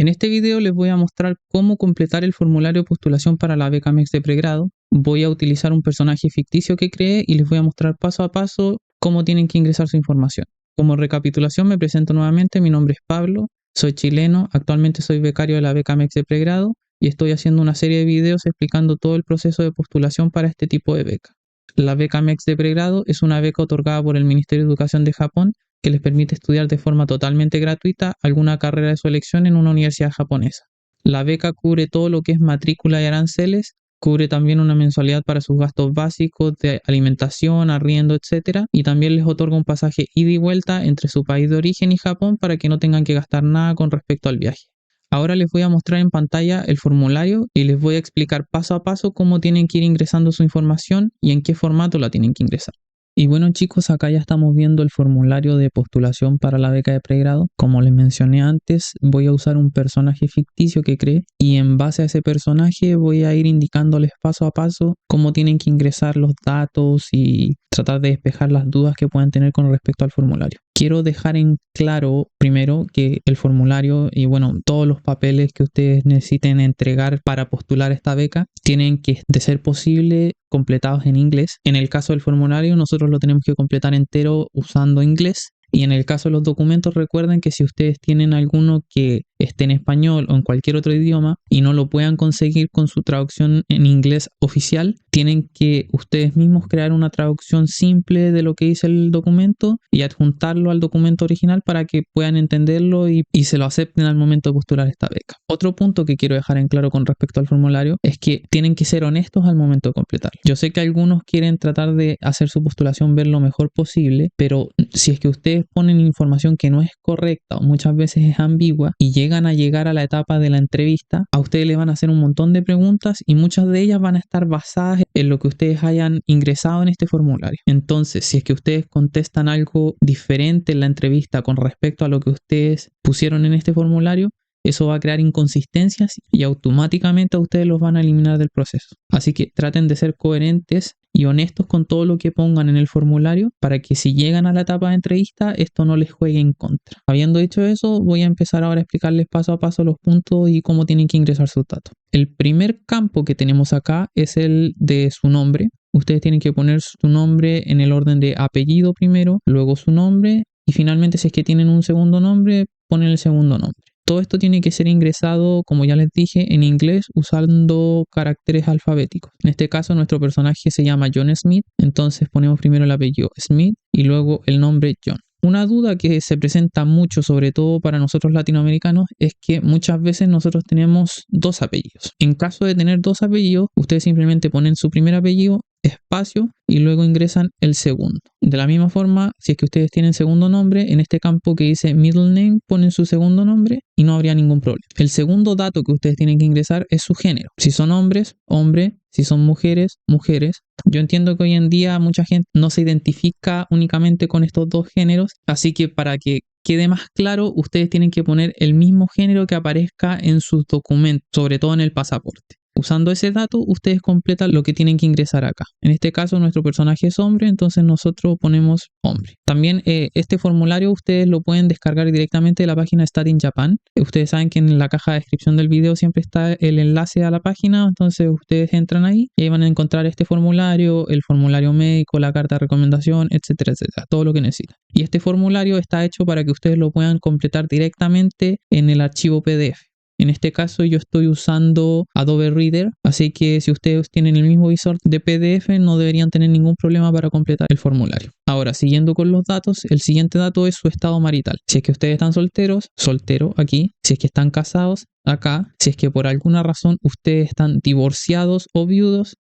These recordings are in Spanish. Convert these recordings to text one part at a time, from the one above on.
En este video les voy a mostrar cómo completar el formulario de postulación para la beca MEX de pregrado. Voy a utilizar un personaje ficticio que creé y les voy a mostrar paso a paso cómo tienen que ingresar su información. Como recapitulación me presento nuevamente, mi nombre es Pablo, soy chileno, actualmente soy becario de la beca MEX de pregrado y estoy haciendo una serie de videos explicando todo el proceso de postulación para este tipo de beca. La beca MEX de pregrado es una beca otorgada por el Ministerio de Educación de Japón que les permite estudiar de forma totalmente gratuita alguna carrera de su elección en una universidad japonesa. La beca cubre todo lo que es matrícula y aranceles, cubre también una mensualidad para sus gastos básicos de alimentación, arriendo, etc. Y también les otorga un pasaje ida y vuelta entre su país de origen y Japón para que no tengan que gastar nada con respecto al viaje. Ahora les voy a mostrar en pantalla el formulario y les voy a explicar paso a paso cómo tienen que ir ingresando su información y en qué formato la tienen que ingresar. Y bueno chicos, acá ya estamos viendo el formulario de postulación para la beca de pregrado. Como les mencioné antes, voy a usar un personaje ficticio que creé y en base a ese personaje voy a ir indicándoles paso a paso cómo tienen que ingresar los datos y tratar de despejar las dudas que puedan tener con respecto al formulario. Quiero dejar en claro primero que el formulario y bueno, todos los papeles que ustedes necesiten entregar para postular esta beca tienen que, de ser posible, completados en inglés. En el caso del formulario, nosotros lo tenemos que completar entero usando inglés. Y en el caso de los documentos, recuerden que si ustedes tienen alguno que esté en español o en cualquier otro idioma y no lo puedan conseguir con su traducción en inglés oficial, tienen que ustedes mismos crear una traducción simple de lo que dice el documento y adjuntarlo al documento original para que puedan entenderlo y se lo acepten al momento de postular esta beca. Otro punto que quiero dejar en claro con respecto al formulario es que tienen que ser honestos al momento de completarlo. Yo sé que algunos quieren tratar de hacer su postulación ver lo mejor posible, pero si es que ustedes ponen información que no es correcta o muchas veces es ambigua y llegan a llegar a la etapa de la entrevista, a ustedes les van a hacer un montón de preguntas y muchas de ellas van a estar basadas en lo que ustedes hayan ingresado en este formulario. Entonces, si es que ustedes contestan algo diferente en la entrevista con respecto a lo que ustedes pusieron en este formulario, eso va a crear inconsistencias y automáticamente a ustedes los van a eliminar del proceso. Así que traten de ser coherentes y honestos con todo lo que pongan en el formulario para que si llegan a la etapa de entrevista esto no les juegue en contra. Habiendo dicho eso, voy a empezar ahora a explicarles paso a paso los puntos y cómo tienen que ingresar sus datos. El primer campo que tenemos acá es el de su nombre. Ustedes tienen que poner su nombre en el orden de apellido primero, luego su nombre y finalmente si es que tienen un segundo nombre, ponen el segundo nombre. Todo esto tiene que ser ingresado, como ya les dije, en inglés usando caracteres alfabéticos. En este caso nuestro personaje se llama John Smith, entonces ponemos primero el apellido Smith y luego el nombre John. Una duda que se presenta mucho, sobre todo para nosotros latinoamericanos, es que muchas veces nosotros tenemos dos apellidos. En caso de tener dos apellidos, ustedes simplemente ponen su primer apellido, espacio y luego ingresan el segundo. De la misma forma, si es que ustedes tienen segundo nombre, en este campo que dice middle name ponen su segundo nombre y no habría ningún problema. El segundo dato que ustedes tienen que ingresar es su género. Si son hombres, hombre. Si son mujeres, mujeres. Yo entiendo que hoy en día mucha gente no se identifica únicamente con estos dos géneros, así que para que quede más claro, ustedes tienen que poner el mismo género que aparezca en sus documentos, sobre todo en el pasaporte. Usando ese dato, ustedes completan lo que tienen que ingresar acá. En este caso, nuestro personaje es hombre, entonces nosotros ponemos hombre. También este formulario ustedes lo pueden descargar directamente de la página Study in Japan. Ustedes saben que en la caja de descripción del video siempre está el enlace a la página, entonces ustedes entran ahí y ahí van a encontrar este formulario, el formulario médico, la carta de recomendación, etcétera, etcétera, todo lo que necesitan. Y este formulario está hecho para que ustedes lo puedan completar directamente en el archivo PDF. En este caso yo estoy usando Adobe Reader, así que si ustedes tienen el mismo visor de PDF no deberían tener ningún problema para completar el formulario. Ahora, siguiendo con los datos, el siguiente dato es su estado marital. Si es que ustedes están solteros, soltero aquí. Si es que están casados, acá. Si es que por alguna razón ustedes están divorciados o viudos,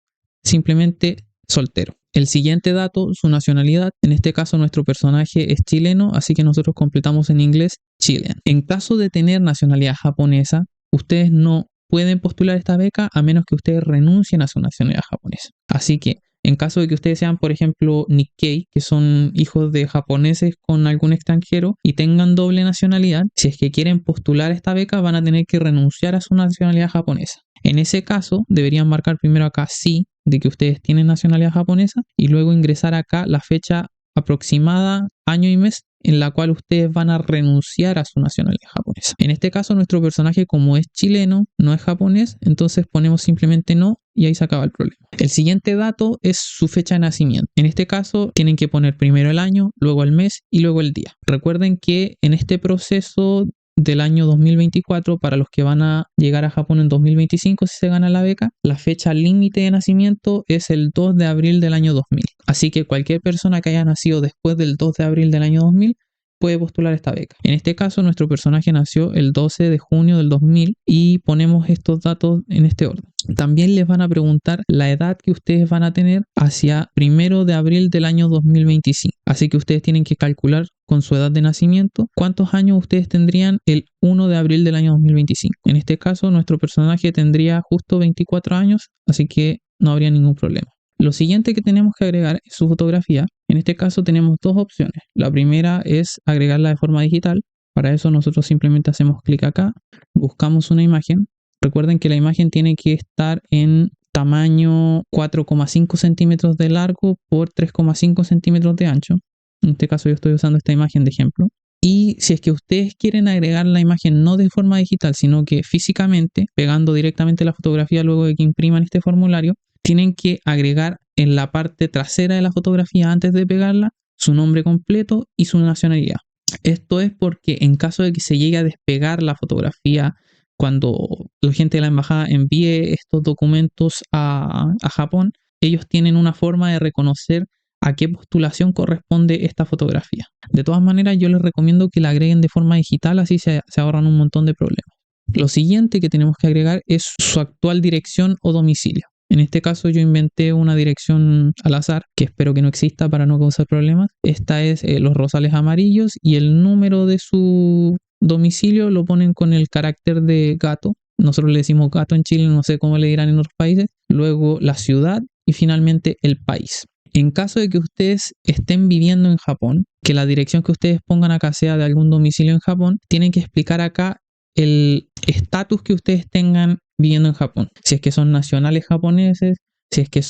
simplemente soltero. El siguiente dato, su nacionalidad. En este caso nuestro personaje es chileno, así que nosotros completamos en inglés Chilean. En caso de tener nacionalidad japonesa, ustedes no pueden postular esta beca a menos que ustedes renuncien a su nacionalidad japonesa. Así que en caso de que ustedes sean, por ejemplo, Nikkei, que son hijos de japoneses con algún extranjero y tengan doble nacionalidad, si es que quieren postular esta beca van a tener que renunciar a su nacionalidad japonesa. En ese caso, deberían marcar primero acá sí, de que ustedes tienen nacionalidad japonesa y luego ingresar acá la fecha aproximada, año y mes en la cual ustedes van a renunciar a su nacionalidad japonesa. En este caso, nuestro personaje, como es chileno, no es japonés, entonces ponemos simplemente no y ahí se acaba el problema. El siguiente dato es su fecha de nacimiento. En este caso, tienen que poner primero el año, luego el mes y luego el día. Recuerden que en este proceso del año 2024, para los que van a llegar a Japón en 2025 si se gana la beca, la fecha límite de nacimiento es el 2 de abril del año 2000. Así que cualquier persona que haya nacido después del 2 de abril del año 2000 puede postular esta beca. En este caso, nuestro personaje nació el 12 de junio del 2000 y ponemos estos datos en este orden. También les van a preguntar la edad que ustedes van a tener hacia 1 de abril del año 2025. Así que ustedes tienen que calcular con su edad de nacimiento cuántos años ustedes tendrían el 1 de abril del año 2025. En este caso, nuestro personaje tendría justo 24 años, así que no habría ningún problema. Lo siguiente que tenemos que agregar es su fotografía. En este caso tenemos dos opciones. La primera es agregarla de forma digital. Para eso nosotros simplemente hacemos clic acá, buscamos una imagen. Recuerden que la imagen tiene que estar en tamaño 4,5 centímetros de largo por 3,5 centímetros de ancho. En este caso yo estoy usando esta imagen de ejemplo. Y si es que ustedes quieren agregar la imagen no de forma digital, sino que físicamente, pegando directamente la fotografía luego de que impriman este formulario, tienen que agregar en la parte trasera de la fotografía antes de pegarla su nombre completo y su nacionalidad. Esto es porque en caso de que se llegue a despegar la fotografía cuando la gente de la embajada envíe estos documentos a Japón, ellos tienen una forma de reconocer a qué postulación corresponde esta fotografía. De todas maneras, yo les recomiendo que la agreguen de forma digital, así se ahorran un montón de problemas. Lo siguiente que tenemos que agregar es su actual dirección o domicilio. En este caso yo inventé una dirección al azar, que espero que no exista para no causar problemas. Esta es Los Rosales Amarillos y el número de su domicilio lo ponen con el carácter de gato. Nosotros le decimos gato en Chile, no sé cómo le dirán en otros países. Luego la ciudad y finalmente el país. En caso de que ustedes estén viviendo en Japón, que la dirección que ustedes pongan acá sea de algún domicilio en Japón, tienen que explicar acá el estatus que ustedes tengan viviendo en Japón. Si es que son nacionales japoneses, si es que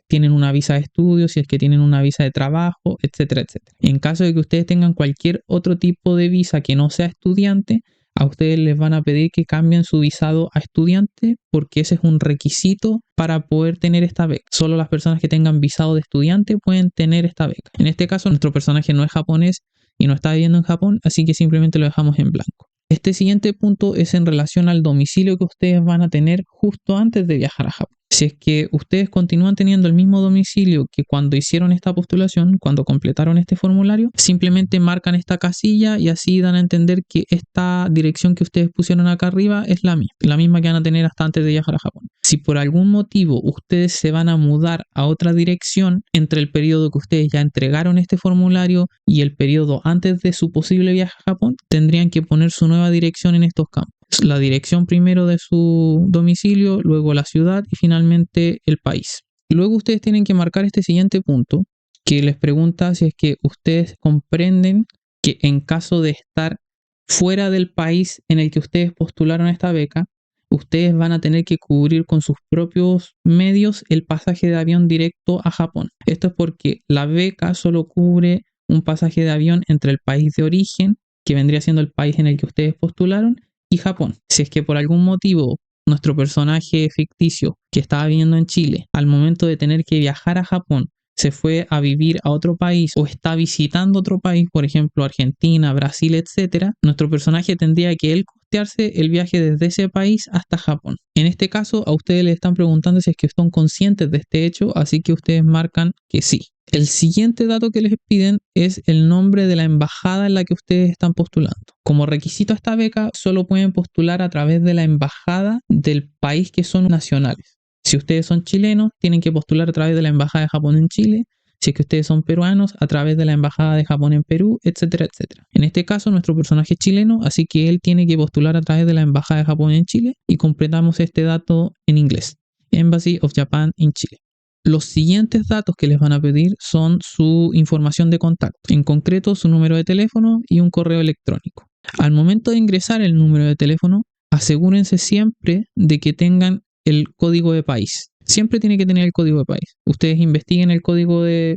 tienen una visa de estudio, si es que tienen una visa de trabajo, etcétera, etcétera. En caso de que ustedes tengan cualquier otro tipo de visa que no sea estudiante, a ustedes les van a pedir que cambien su visado a estudiante porque ese es un requisito para poder tener esta beca. Solo las personas que tengan visado de estudiante pueden tener esta beca. En este caso, nuestro personaje no es japonés y no está viviendo en Japón, así que simplemente lo dejamos en blanco. Este siguiente punto es en relación al domicilio que ustedes van a tener justo antes de viajar a Japón. Si es que ustedes continúan teniendo el mismo domicilio que cuando hicieron esta postulación, cuando completaron este formulario, simplemente marcan esta casilla y así dan a entender que esta dirección que ustedes pusieron acá arriba es la misma que van a tener hasta antes de viajar a Japón. Si por algún motivo ustedes se van a mudar a otra dirección entre el periodo que ustedes ya entregaron este formulario y el periodo antes de su posible viaje a Japón, tendrían que poner su nueva dirección en estos campos. La dirección primero de su domicilio, luego la ciudad y finalmente el país. Luego ustedes tienen que marcar este siguiente punto que les pregunta si es que ustedes comprenden que en caso de estar fuera del país en el que ustedes postularon esta beca, ustedes van a tener que cubrir con sus propios medios el pasaje de avión directo a Japón. Esto es porque la beca solo cubre un pasaje de avión entre el país de origen, que vendría siendo el país en el que ustedes postularon, y Japón. Si es que por algún motivo nuestro personaje ficticio que estaba viviendo en Chile, al momento de tener que viajar a Japón, se fue a vivir a otro país o está visitando otro país, por ejemplo Argentina, Brasil, etcétera, nuestro personaje tendría que él costearse el viaje desde ese país hasta Japón. En este caso, a ustedes les están preguntando si es que están conscientes de este hecho, así que ustedes marcan que sí. El siguiente dato que les piden es el nombre de la embajada en la que ustedes están postulando. Como requisito a esta beca, solo pueden postular a través de la embajada del país que son nacionales. Si ustedes son chilenos, tienen que postular a través de la embajada de Japón en Chile. Si es que ustedes son peruanos, a través de la embajada de Japón en Perú, etcétera, etcétera. En este caso, nuestro personaje es chileno, así que él tiene que postular a través de la embajada de Japón en Chile y completamos este dato en inglés. Embassy of Japan in Chile. Los siguientes datos que les van a pedir son su información de contacto, en concreto su número de teléfono y un correo electrónico. Al momento de ingresar el número de teléfono, asegúrense siempre de que tengan el código de país. Siempre tiene que tener el código de país. Ustedes investiguen el código de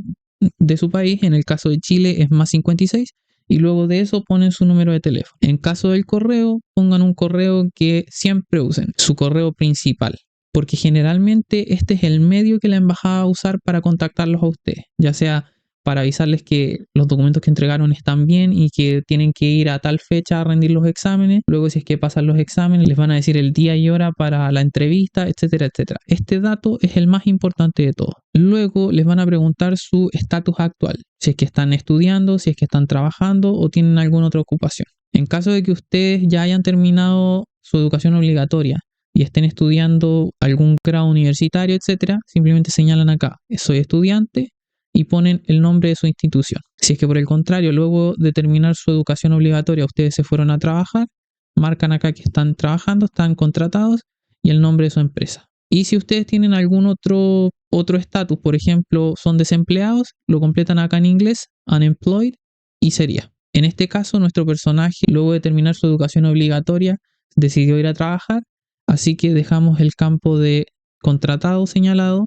de su país. En el caso de Chile es +56 y luego de eso ponen su número de teléfono. En caso del correo, pongan un correo que siempre usen, su correo principal, porque generalmente este es el medio que la embajada va a usar para contactarlos a ustedes, ya sea para avisarles que los documentos que entregaron están bien y que tienen que ir a tal fecha a rendir los exámenes. Luego, si es que pasan los exámenes, les van a decir el día y hora para la entrevista, etcétera, etcétera. Este dato es el más importante de todo. Luego les van a preguntar su estatus actual, si es que están estudiando, si es que están trabajando o tienen alguna otra ocupación. En caso de que ustedes ya hayan terminado su educación obligatoria y estén estudiando algún grado universitario, etcétera, simplemente señalan acá, soy estudiante, y ponen el nombre de su institución. Si es que por el contrario, luego de terminar su educación obligatoria, ustedes se fueron a trabajar, marcan acá que están trabajando, están contratados y el nombre de su empresa. Y si ustedes tienen algún otro estatus, por ejemplo, son desempleados, lo completan acá en inglés, unemployed, y sería. En este caso, nuestro personaje, luego de terminar su educación obligatoria, decidió ir a trabajar, así que dejamos el campo de contratado señalado,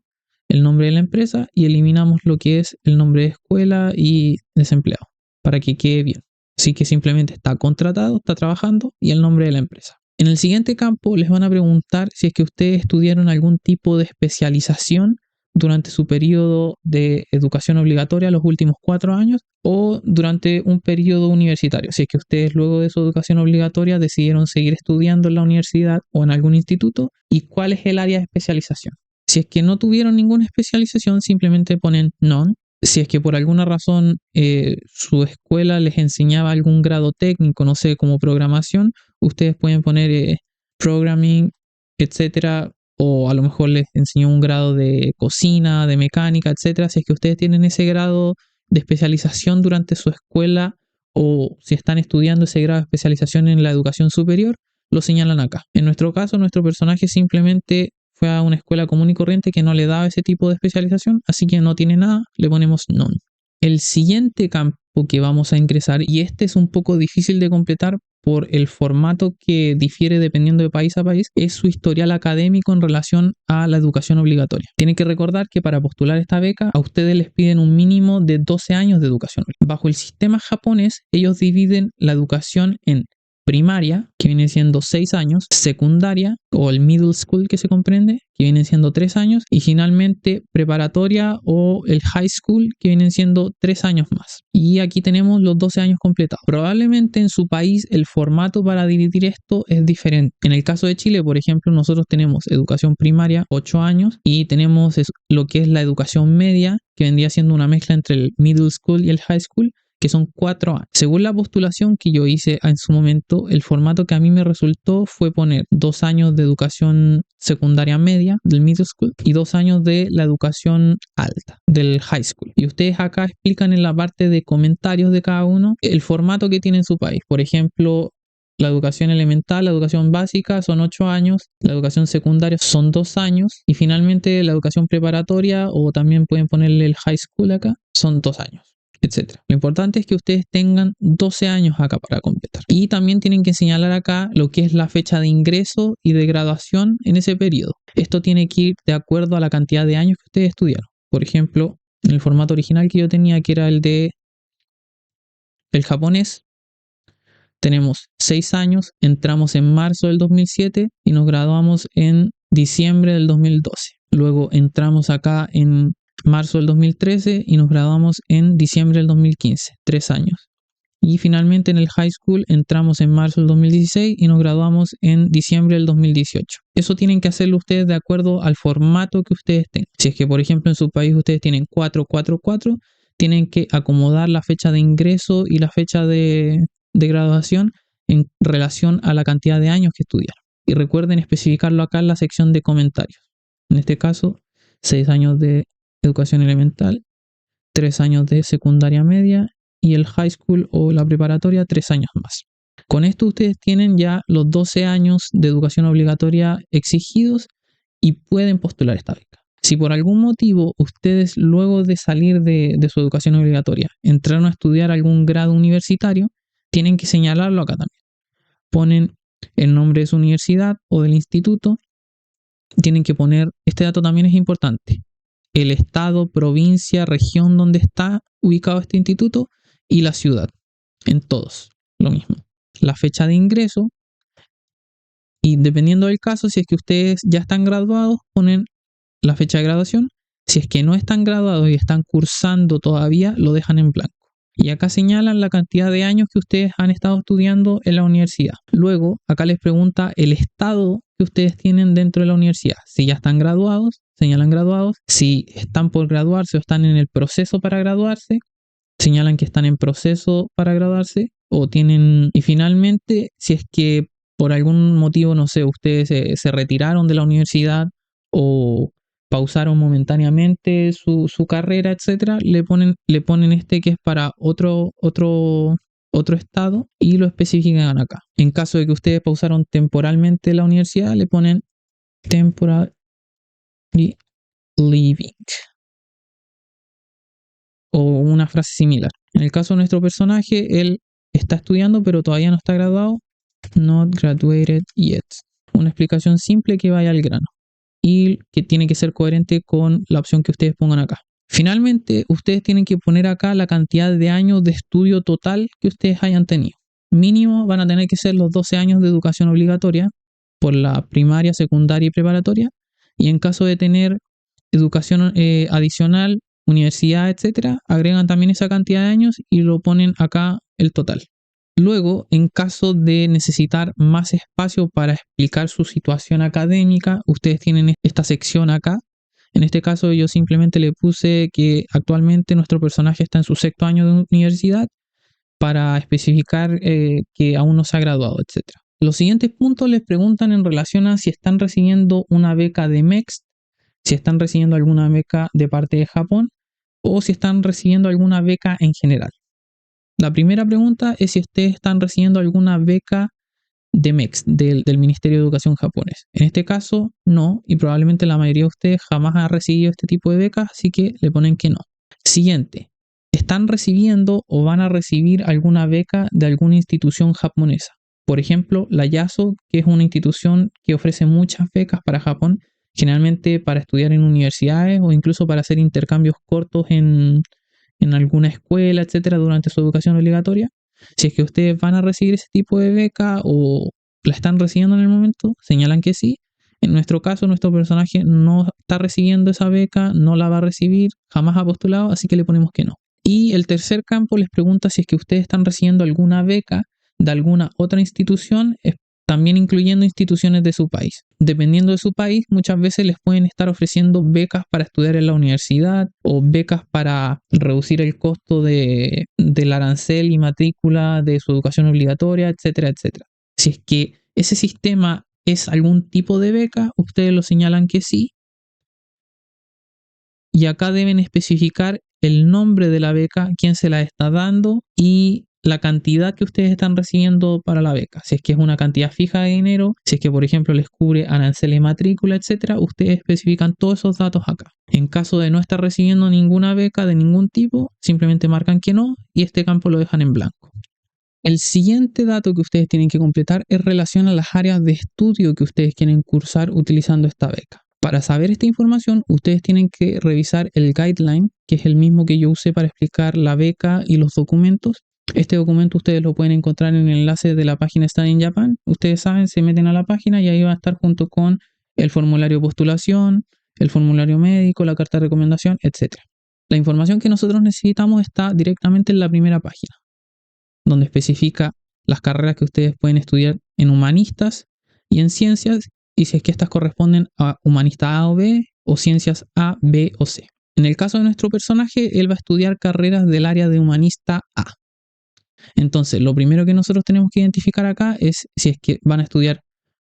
el nombre de la empresa y eliminamos lo que es el nombre de escuela y desempleado para que quede bien. Así que simplemente está contratado, está trabajando y el nombre de la empresa. En el siguiente campo les van a preguntar si es que ustedes estudiaron algún tipo de especialización durante su periodo de educación obligatoria los últimos 4 años o durante un periodo universitario. Si es que ustedes luego de su educación obligatoria decidieron seguir estudiando en la universidad o en algún instituto y cuál es el área de especialización. Si es que no tuvieron ninguna especialización, simplemente ponen none. Si es que por alguna razón su escuela les enseñaba algún grado técnico, no sé, como programación, ustedes pueden poner programming, etcétera, o a lo mejor les enseñó un grado de cocina, de mecánica, etcétera. Si es que ustedes tienen ese grado de especialización durante su escuela o si están estudiando ese grado de especialización en la educación superior, lo señalan acá. En nuestro caso, nuestro personaje simplemente fue a una escuela común y corriente que no le daba ese tipo de especialización, así que no tiene nada, le ponemos none. El siguiente campo que vamos a ingresar, y este es un poco difícil de completar por el formato que difiere dependiendo de país a país, es su historial académico en relación a la educación obligatoria. Tienen que recordar que para postular esta beca a ustedes les piden un mínimo de 12 años de educación. Bajo el sistema japonés, ellos dividen la educación en primaria, que viene siendo 6 años, secundaria o el middle school que se comprende, que vienen siendo 3 años, y finalmente preparatoria o el high school, que vienen siendo 3 años más. Y aquí tenemos los 12 años completados. Probablemente en su país el formato para dividir esto es diferente. En el caso de Chile, por ejemplo, nosotros tenemos educación primaria, 8 años, y tenemos lo que es la educación media, que vendría siendo una mezcla entre el middle school y el high school, que son 4 años. Según la postulación que yo hice en su momento, el formato que a mí me resultó fue poner 2 años de educación secundaria media del middle school y 2 años de la educación alta del high school. Y ustedes acá explican en la parte de comentarios de cada uno el formato que tiene en su país. Por ejemplo, la educación elemental, la educación básica son 8 años, la educación secundaria son 2 años y finalmente la educación preparatoria, o también pueden ponerle el high school acá, son 2 años, etcétera. Lo importante es que ustedes tengan 12 años acá para completar. Y también tienen que señalar acá lo que es la fecha de ingreso y de graduación en ese periodo. Esto tiene que ir de acuerdo a la cantidad de años que ustedes estudiaron. Por ejemplo, en el formato original que yo tenía, que era el de el japonés, tenemos 6 años, entramos en marzo del 2007 y nos graduamos en diciembre del 2012. Luego entramos acá en marzo del 2013 y nos graduamos en diciembre del 2015, 3 años. Y finalmente en el high school entramos en marzo del 2016 y nos graduamos en diciembre del 2018. Eso tienen que hacerlo ustedes de acuerdo al formato que ustedes tengan. Si es que, por ejemplo, en su país ustedes tienen 444, tienen que acomodar la fecha de ingreso y la fecha de graduación en relación a la cantidad de años que estudiaron. Y recuerden especificarlo acá en la sección de comentarios. En este caso, 6 años de educación elemental, 3 años de secundaria media y el high school o la preparatoria 3 años más. Con esto ustedes tienen ya los 12 años de educación obligatoria exigidos y pueden postular esta beca. Si por algún motivo ustedes luego de salir de su educación obligatoria entraron a estudiar algún grado universitario, tienen que señalarlo acá también. Ponen el nombre de su universidad o del instituto. Tienen que poner, este dato también es importante, el estado, provincia, región donde está ubicado este instituto y la ciudad. En todos, lo mismo. La fecha de ingreso y dependiendo del caso, si es que ustedes ya están graduados, ponen la fecha de graduación. Si es que no están graduados y están cursando todavía, lo dejan en blanco. Y acá señalan la cantidad de años que ustedes han estado estudiando en la universidad. Luego, acá les pregunta el estado que ustedes tienen dentro de la universidad. Si ya están graduados, señalan graduados. Si están por graduarse o están en el proceso para graduarse, señalan que están en proceso para graduarse o tienen... Y finalmente, si es que por algún motivo, no sé, ustedes se retiraron de la universidad o pausaron momentáneamente su carrera, etcétera, le ponen este que es para otro estado y lo especifican acá. En caso de que ustedes pausaron temporalmente la universidad, le ponen temporary leaving o una frase similar. En el caso de nuestro personaje, él está estudiando pero todavía no está graduado. Not graduated yet. Una explicación simple que vaya al grano y que tiene que ser coherente con la opción que ustedes pongan acá. Finalmente, ustedes tienen que poner acá la cantidad de años de estudio total que ustedes hayan tenido. Mínimo van a tener que ser los 12 años de educación obligatoria por la primaria, secundaria y preparatoria. Y en caso de tener educación adicional, universidad, etcétera, agregan también esa cantidad de años y lo ponen acá el total. Luego, en caso de necesitar más espacio para explicar su situación académica, ustedes tienen esta sección acá. En este caso yo simplemente le puse que actualmente nuestro personaje está en su 6º año de universidad para especificar que aún no se ha graduado, etc. Los siguientes puntos les preguntan en relación a si están recibiendo una beca de MEXT, si están recibiendo alguna beca de parte de Japón o si están recibiendo alguna beca en general. La primera pregunta es si ustedes están recibiendo alguna beca de MEXT, del Ministerio de Educación japonés. En este caso, no, y probablemente la mayoría de ustedes jamás ha recibido este tipo de becas, así que le ponen que no. Siguiente, ¿están recibiendo o van a recibir alguna beca de alguna institución japonesa? Por ejemplo, la YASO, que es una institución que ofrece muchas becas para Japón, generalmente para estudiar en universidades o incluso para hacer intercambios cortos en alguna escuela, etcétera, durante su educación obligatoria. Si es que ustedes van a recibir ese tipo de beca o la están recibiendo en el momento, señalan que sí. En nuestro caso, nuestro personaje no está recibiendo esa beca, no la va a recibir, jamás ha postulado, así que le ponemos que no. Y el tercer campo les pregunta si es que ustedes están recibiendo alguna beca de alguna otra institución, también incluyendo instituciones de su país. Dependiendo de su país, muchas veces les pueden estar ofreciendo becas para estudiar en la universidad o becas para reducir el costo del arancel y matrícula de su educación obligatoria, etcétera, etcétera. Si es que ese sistema es algún tipo de beca, ustedes lo señalan que sí. Y acá deben especificar el nombre de la beca, quién se la está dando y la cantidad que ustedes están recibiendo para la beca. Si es que es una cantidad fija de dinero, si es que por ejemplo les cubre arancel y matrícula, etcétera, ustedes especifican todos esos datos acá. En caso de no estar recibiendo ninguna beca de ningún tipo, simplemente marcan que no y este campo lo dejan en blanco. El siguiente dato que ustedes tienen que completar es relación a las áreas de estudio que ustedes quieren cursar utilizando esta beca. Para saber esta información, ustedes tienen que revisar el guideline, que es el mismo que yo usé para explicar la beca y los documentos. Este documento ustedes lo pueden encontrar en el enlace de la página Study in Japan. Ustedes saben, se meten a la página y ahí va a estar junto con el formulario de postulación, el formulario médico, la carta de recomendación, etc. La información que nosotros necesitamos está directamente en la primera página, donde especifica las carreras que ustedes pueden estudiar en humanistas y en ciencias, y si es que estas corresponden a humanista A o B o ciencias A, B o C. En el caso de nuestro personaje, él va a estudiar carreras del área de humanista A. Entonces, lo primero que nosotros tenemos que identificar acá es si es que van a estudiar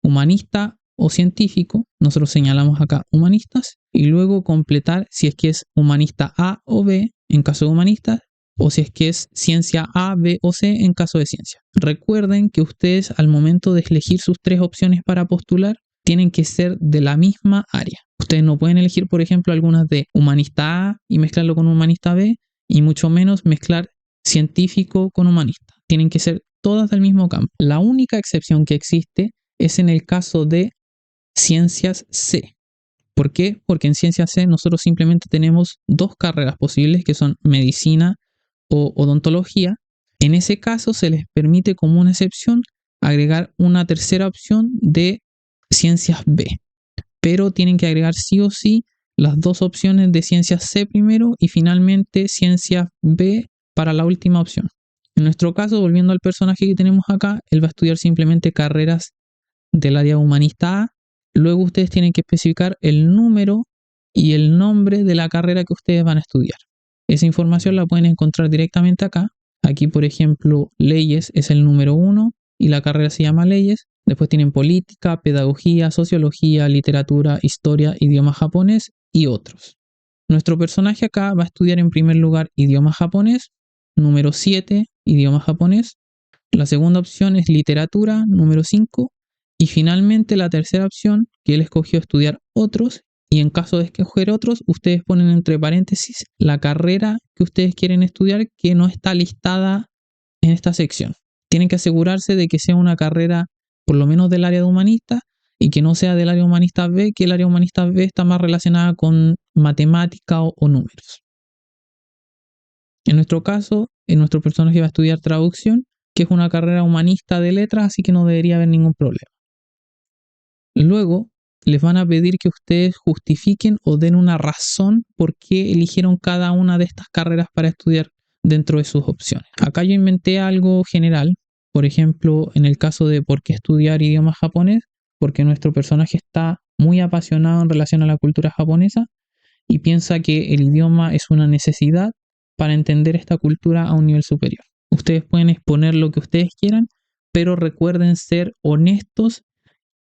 humanista o científico. Nosotros señalamos acá humanistas y luego completar si es que es humanista A o B en caso de humanistas o si es que es ciencia A, B o C en caso de ciencia. Recuerden que ustedes al momento de elegir sus 3 opciones para postular tienen que ser de la misma área. Ustedes no pueden elegir, por ejemplo, algunas de humanista A y mezclarlo con humanista B y mucho menos mezclar científico con humanista. Tienen que ser todas del mismo campo. La única excepción que existe es en el caso de ciencias C, ¿Por qué? Porque en Ciencia C nosotros simplemente tenemos dos carreras posibles que son medicina o odontología. En ese caso se les permite como una excepción agregar una tercera opción de Ciencias B, pero tienen que agregar sí o sí las dos opciones de Ciencias C primero y finalmente Ciencias B para la última opción. En nuestro caso, volviendo al personaje que tenemos acá, él va a estudiar simplemente carreras del área humanista A. Luego ustedes tienen que especificar el número y el nombre de la carrera que ustedes van a estudiar. Esa información la pueden encontrar directamente acá. Aquí, por ejemplo, leyes es el número 1 y la carrera se llama leyes. Después tienen política, pedagogía, sociología, literatura, historia, idioma japonés y otros. Nuestro personaje acá va a estudiar en primer lugar idioma japonés, número 7, idioma japonés. La segunda opción es literatura, número 5. Y finalmente la tercera opción, que él escogió estudiar otros, y en caso de escoger otros, ustedes ponen entre paréntesis la carrera que ustedes quieren estudiar que no está listada en esta sección. Tienen que asegurarse de que sea una carrera por lo menos del área de humanista y que no sea del área humanista B, que el área humanista B está más relacionada con matemática o números. En nuestro caso, en nuestro personaje va a estudiar traducción, que es una carrera humanista de letras, así que no debería haber ningún problema. Luego, les van a pedir que ustedes justifiquen o den una razón por qué eligieron cada una de estas carreras para estudiar dentro de sus opciones. Acá yo inventé algo general, por ejemplo, en el caso de por qué estudiar idioma japonés, porque nuestro personaje está muy apasionado en relación a la cultura japonesa y piensa que el idioma es una necesidad para entender esta cultura a un nivel superior. Ustedes pueden exponer lo que ustedes quieran, pero recuerden ser honestos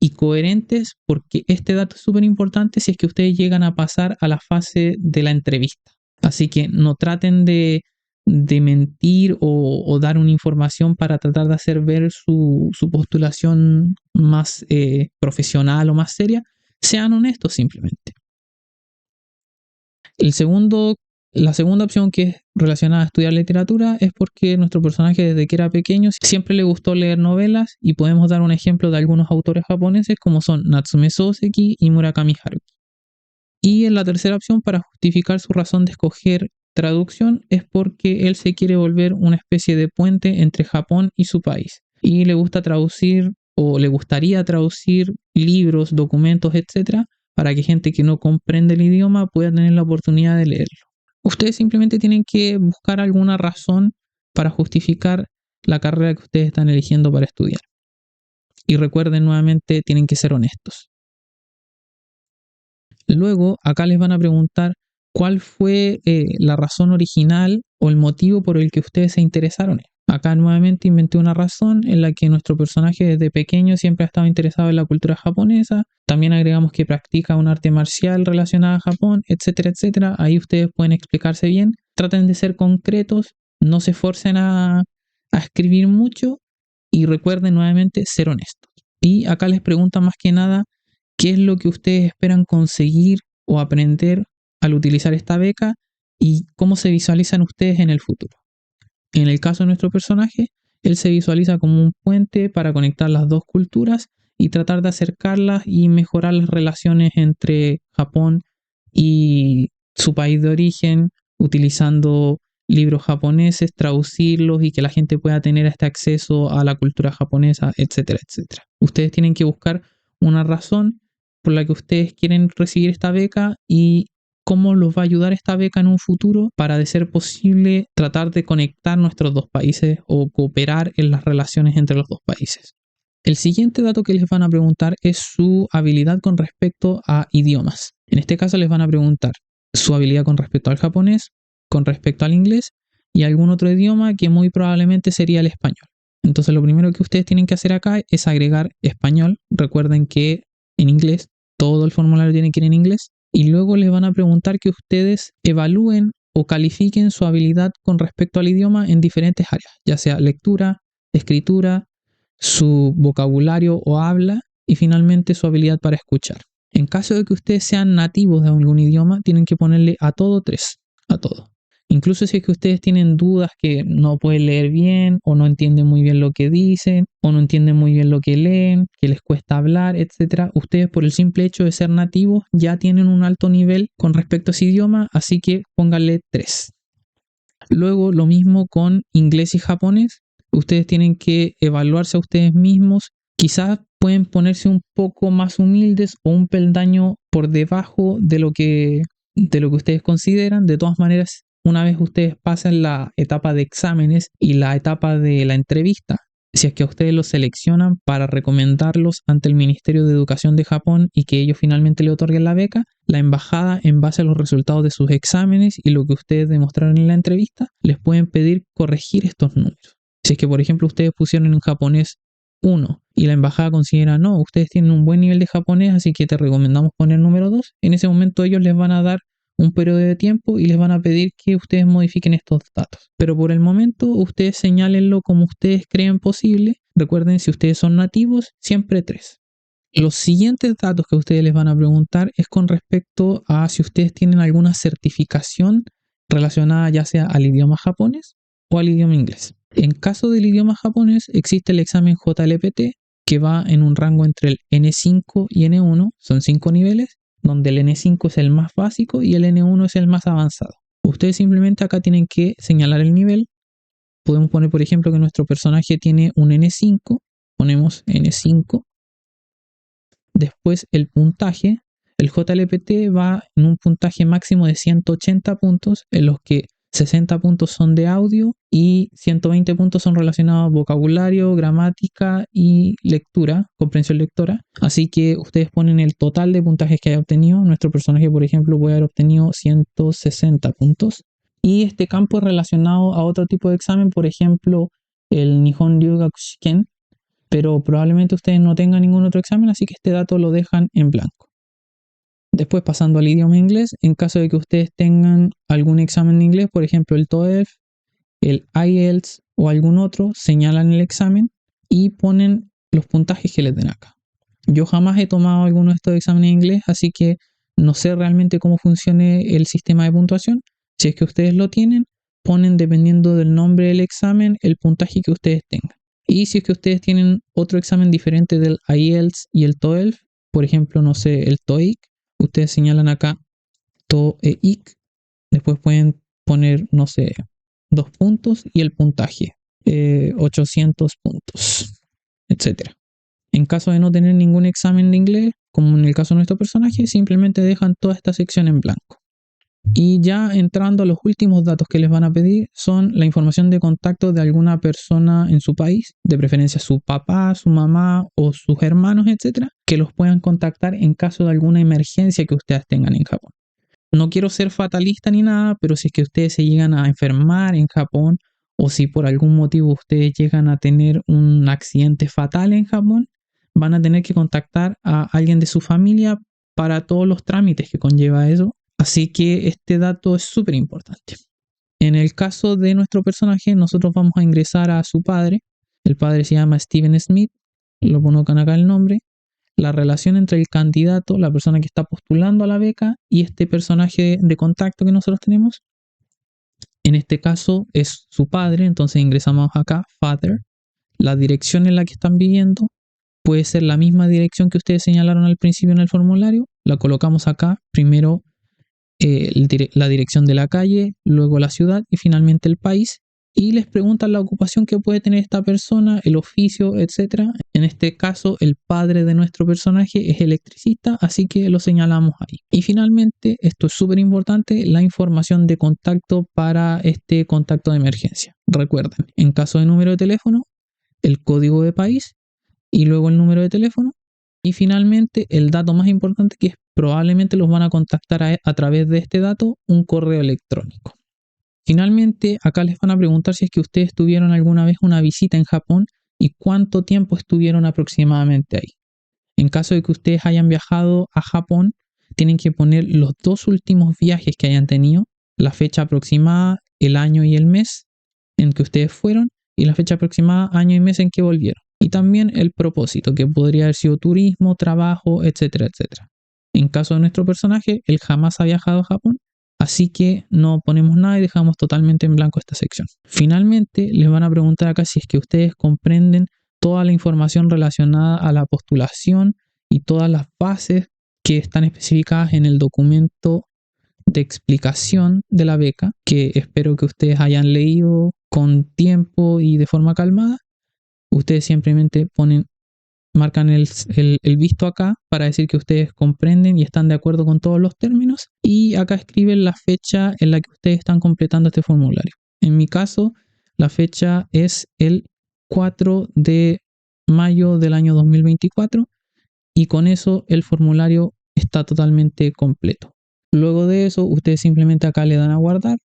y coherentes porque este dato es súper importante si es que ustedes llegan a pasar a la fase de la entrevista. Así que no traten de mentir o dar una información para tratar de hacer ver su postulación más profesional o más seria. Sean honestos simplemente. La segunda opción, que es relacionada a estudiar literatura, es porque nuestro personaje desde que era pequeño siempre le gustó leer novelas y podemos dar un ejemplo de algunos autores japoneses como son Natsume Soseki y Murakami Haruki. Y en la tercera opción, para justificar su razón de escoger traducción, es porque él se quiere volver una especie de puente entre Japón y su país. Y le gusta traducir o le gustaría traducir libros, documentos, etcétera, para que gente que no comprende el idioma pueda tener la oportunidad de leerlo. Ustedes simplemente tienen que buscar alguna razón para justificar la carrera que ustedes están eligiendo para estudiar. Y recuerden nuevamente, tienen que ser honestos. Luego, acá les van a preguntar cuál fue la razón original o el motivo por el que ustedes se interesaron. Acá nuevamente inventé una razón en la que nuestro personaje desde pequeño siempre ha estado interesado en la cultura japonesa. También agregamos que practica un arte marcial relacionado a Japón, etcétera, etcétera. Ahí ustedes pueden explicarse bien. Traten de ser concretos, no se esfuercen a escribir mucho y recuerden nuevamente ser honestos. Y acá les preguntan más que nada qué es lo que ustedes esperan conseguir o aprender al utilizar esta beca y cómo se visualizan ustedes en el futuro. En el caso de nuestro personaje, él se visualiza como un puente para conectar las dos culturas y tratar de acercarlas y mejorar las relaciones entre Japón y su país de origen, utilizando libros japoneses, traducirlos y que la gente pueda tener este acceso a la cultura japonesa, etcétera, etcétera. Ustedes tienen que buscar una razón por la que ustedes quieren recibir esta beca y cómo los va a ayudar esta beca en un futuro para, de ser posible, tratar de conectar nuestros dos países o cooperar en las relaciones entre los dos países. El siguiente dato que les van a preguntar es su habilidad con respecto a idiomas. En este caso les van a preguntar su habilidad con respecto al japonés, con respecto al inglés y algún otro idioma que muy probablemente sería el español. Entonces lo primero que ustedes tienen que hacer acá es agregar español. Recuerden que en inglés todo el formulario tiene que ir en inglés. Y luego les van a preguntar que ustedes evalúen o califiquen su habilidad con respecto al idioma en diferentes áreas, ya sea lectura, escritura, su vocabulario o habla y finalmente su habilidad para escuchar. En caso de que ustedes sean nativos de algún idioma, tienen que ponerle a todo 3, a todo. Incluso si es que ustedes tienen dudas que no pueden leer bien o no entienden muy bien lo que dicen o no entienden muy bien lo que leen, que les cuesta hablar, etc., ustedes por el simple hecho de ser nativos ya tienen un alto nivel con respecto a ese idioma, así que pónganle 3. Luego lo mismo con inglés y japonés. Ustedes tienen que evaluarse a ustedes mismos. Quizás pueden ponerse un poco más humildes o un peldaño por debajo de lo que ustedes consideran. De todas maneras, una vez ustedes pasen la etapa de exámenes y la etapa de la entrevista, si es que a ustedes los seleccionan para recomendarlos ante el Ministerio de Educación de Japón y que ellos finalmente le otorguen la beca, la embajada, en base a los resultados de sus exámenes y lo que ustedes demostraron en la entrevista, les pueden pedir corregir estos números. Si es que, por ejemplo, ustedes pusieron en japonés 1 y la embajada considera, no, ustedes tienen un buen nivel de japonés, así que te recomendamos poner número 2, en ese momento ellos les van a dar un periodo de tiempo y les van a pedir que ustedes modifiquen estos datos. Pero por el momento, ustedes señálenlo como ustedes creen posible. Recuerden, si ustedes son nativos, siempre 3. Los siguientes datos que ustedes les van a preguntar es con respecto a si ustedes tienen alguna certificación relacionada ya sea al idioma japonés o al idioma inglés. En caso del idioma japonés, existe el examen JLPT, que va en un rango entre el N5 y N1, son 5 niveles, donde el N5 es el más básico y el N1 es el más avanzado. Ustedes simplemente acá tienen que señalar el nivel. Podemos poner, por ejemplo, que nuestro personaje tiene un N5, ponemos N5. Después el puntaje, el JLPT va en un puntaje máximo de 180 puntos, en los que 60 puntos son de audio y 120 puntos son relacionados a vocabulario, gramática y lectura, comprensión lectora. Así que ustedes ponen el total de puntajes que haya obtenido. Nuestro personaje, por ejemplo, puede haber obtenido 160 puntos. Y este campo es relacionado a otro tipo de examen, por ejemplo, el Nihon Ryugaku Shiken, pero probablemente ustedes no tengan ningún otro examen, así que este dato lo dejan en blanco. Después, pasando al idioma inglés, en caso de que ustedes tengan algún examen de inglés, por ejemplo el TOEFL, el IELTS o algún otro, señalan el examen y ponen los puntajes que les den acá. Yo jamás he tomado alguno de estos exámenes de inglés, así que no sé realmente cómo funcione el sistema de puntuación. Si es que ustedes lo tienen, ponen, dependiendo del nombre del examen, el puntaje que ustedes tengan. Y si es que ustedes tienen otro examen diferente del IELTS y el TOEFL, por ejemplo, no sé, el TOEIC, ustedes señalan acá TOEIC, después pueden poner, no sé, 2 puntos y el puntaje, 800 puntos, etc. En caso de no tener ningún examen de inglés, como en el caso de nuestro personaje, simplemente dejan toda esta sección en blanco. Y ya entrando a los últimos datos que les van a pedir son la información de contacto de alguna persona en su país, de preferencia su papá, su mamá o sus hermanos, etcétera, que los puedan contactar en caso de alguna emergencia que ustedes tengan en Japón. No quiero ser fatalista ni nada, pero si es que ustedes se llegan a enfermar en Japón o si por algún motivo ustedes llegan a tener un accidente fatal en Japón, van a tener que contactar a alguien de su familia para todos los trámites que conlleva eso. Así que este dato es súper importante. En el caso de nuestro personaje, nosotros vamos a ingresar a su padre. El padre se llama Steven Smith. Lo colocan acá el nombre. La relación entre el candidato, la persona que está postulando a la beca, y este personaje de contacto que nosotros tenemos. En este caso es su padre, entonces ingresamos acá, father. La dirección en la que están viviendo puede ser la misma dirección que ustedes señalaron al principio en el formulario. La colocamos acá, primero la dirección de la calle, luego la ciudad y finalmente el país. Y les preguntan la ocupación que puede tener esta persona, el oficio, etc. En este caso, el padre de nuestro personaje es electricista, así que lo señalamos ahí. Y finalmente, esto es súper importante, la información de contacto para este contacto de emergencia. Recuerden, en caso de número de teléfono, el código de país y luego el número de teléfono. Y finalmente, el dato más importante, que es probablemente los van a contactar a través de este dato, un correo electrónico. Finalmente, acá les van a preguntar si es que ustedes tuvieron alguna vez una visita en Japón y cuánto tiempo estuvieron aproximadamente ahí. En caso de que ustedes hayan viajado a Japón, tienen que poner los 2 últimos viajes que hayan tenido, la fecha aproximada, el año y el mes en que ustedes fueron y la fecha aproximada, año y mes en que volvieron. Y también el propósito, que podría haber sido turismo, trabajo, etcétera, etcétera. En caso de nuestro personaje, él jamás ha viajado a Japón, Así que no ponemos nada y dejamos totalmente en blanco esta sección. Finalmente, les van a preguntar acá si es que ustedes comprenden toda la información relacionada a la postulación y todas las bases que están especificadas en el documento de explicación de la beca, que espero que ustedes hayan leído con tiempo y de forma calmada. Ustedes simplemente marcan el visto acá para decir que ustedes comprenden y están de acuerdo con todos los términos, y acá escriben la fecha en la que ustedes están completando este formulario. En mi caso, la fecha es el 4 de mayo del año 2024 y con eso el formulario está totalmente completo. Luego de eso, ustedes simplemente acá le dan a guardar,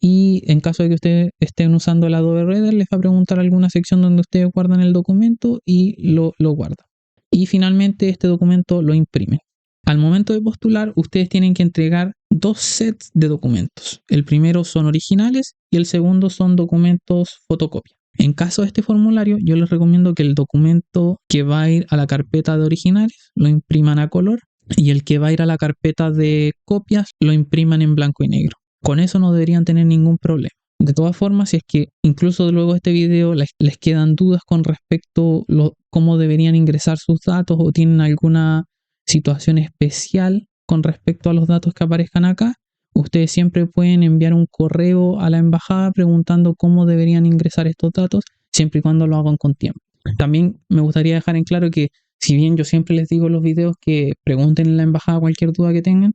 y en caso de que ustedes estén usando el Adobe Reader, les va a preguntar alguna sección donde ustedes guardan el documento y lo guardan. Y finalmente este documento lo imprimen. Al momento de postular, ustedes tienen que entregar 2 sets de documentos. El primero son originales y el segundo son documentos fotocopia. En caso de este formulario, yo les recomiendo que el documento que va a ir a la carpeta de originales lo impriman a color y el que va a ir a la carpeta de copias lo impriman en blanco y negro. Con eso no deberían tener ningún problema. De todas formas, si es que incluso luego de este video les quedan dudas con respecto a cómo deberían ingresar sus datos o tienen alguna situación especial con respecto a los datos que aparezcan acá, ustedes siempre pueden enviar un correo a la embajada preguntando cómo deberían ingresar estos datos, siempre y cuando lo hagan con tiempo. También me gustaría dejar en claro que si bien yo siempre les digo en los videos que pregunten en la embajada cualquier duda que tengan,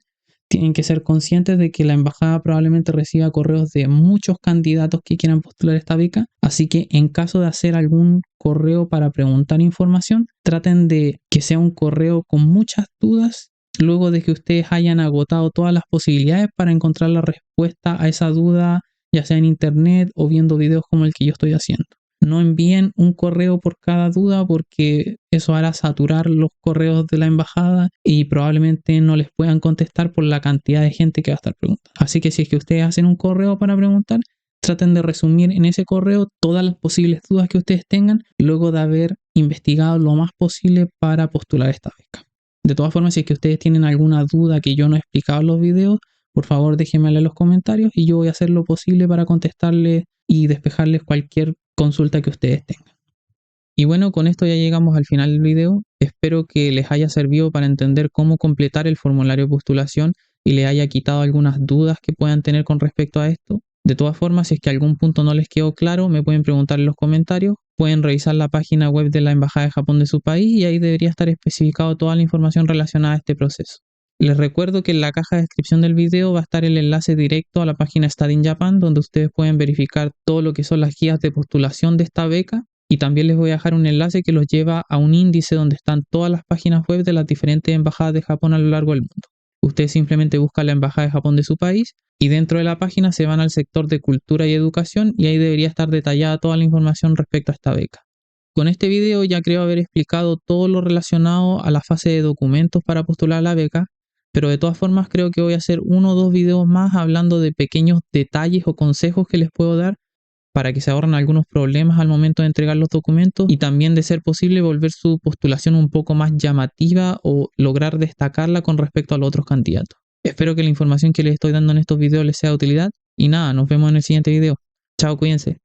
tienen que ser conscientes de que la embajada probablemente reciba correos de muchos candidatos que quieran postular esta beca, así que en caso de hacer algún correo para preguntar información, traten de que sea un correo con muchas dudas, luego de que ustedes hayan agotado todas las posibilidades para encontrar la respuesta a esa duda, ya sea en internet o viendo videos como el que yo estoy haciendo. No envíen un correo por cada duda porque eso hará saturar los correos de la embajada y probablemente no les puedan contestar por la cantidad de gente que va a estar preguntando. Así que si es que ustedes hacen un correo para preguntar, traten de resumir en ese correo todas las posibles dudas que ustedes tengan luego de haber investigado lo más posible para postular esta beca. De todas formas, si es que ustedes tienen alguna duda que yo no he explicado en los videos, por favor déjenmela en los comentarios y yo voy a hacer lo posible para contestarles y despejarles cualquier consulta que ustedes tengan. Y bueno, con esto ya llegamos al final del video. Espero que les haya servido para entender cómo completar el formulario de postulación y les haya quitado algunas dudas que puedan tener con respecto a esto. De todas formas, si es que algún punto no les quedó claro, me pueden preguntar en los comentarios. Pueden revisar la página web de la Embajada de Japón de su país y ahí debería estar especificado toda la información relacionada a este proceso. Les recuerdo que en la caja de descripción del video va a estar el enlace directo a la página Study in Japan, donde ustedes pueden verificar todo lo que son las guías de postulación de esta beca, y también les voy a dejar un enlace que los lleva a un índice donde están todas las páginas web de las diferentes embajadas de Japón a lo largo del mundo. Ustedes simplemente buscan la Embajada de Japón de su país y dentro de la página se van al sector de cultura y educación y ahí debería estar detallada toda la información respecto a esta beca. Con este video ya creo haber explicado todo lo relacionado a la fase de documentos para postular a la beca, pero de todas formas creo que voy a hacer 1 o 2 videos más hablando de pequeños detalles o consejos que les puedo dar para que se ahorren algunos problemas al momento de entregar los documentos y también, de ser posible, volver su postulación un poco más llamativa o lograr destacarla con respecto a los otros candidatos. Espero que la información que les estoy dando en estos videos les sea de utilidad y nada, nos vemos en el siguiente video. Chao, cuídense.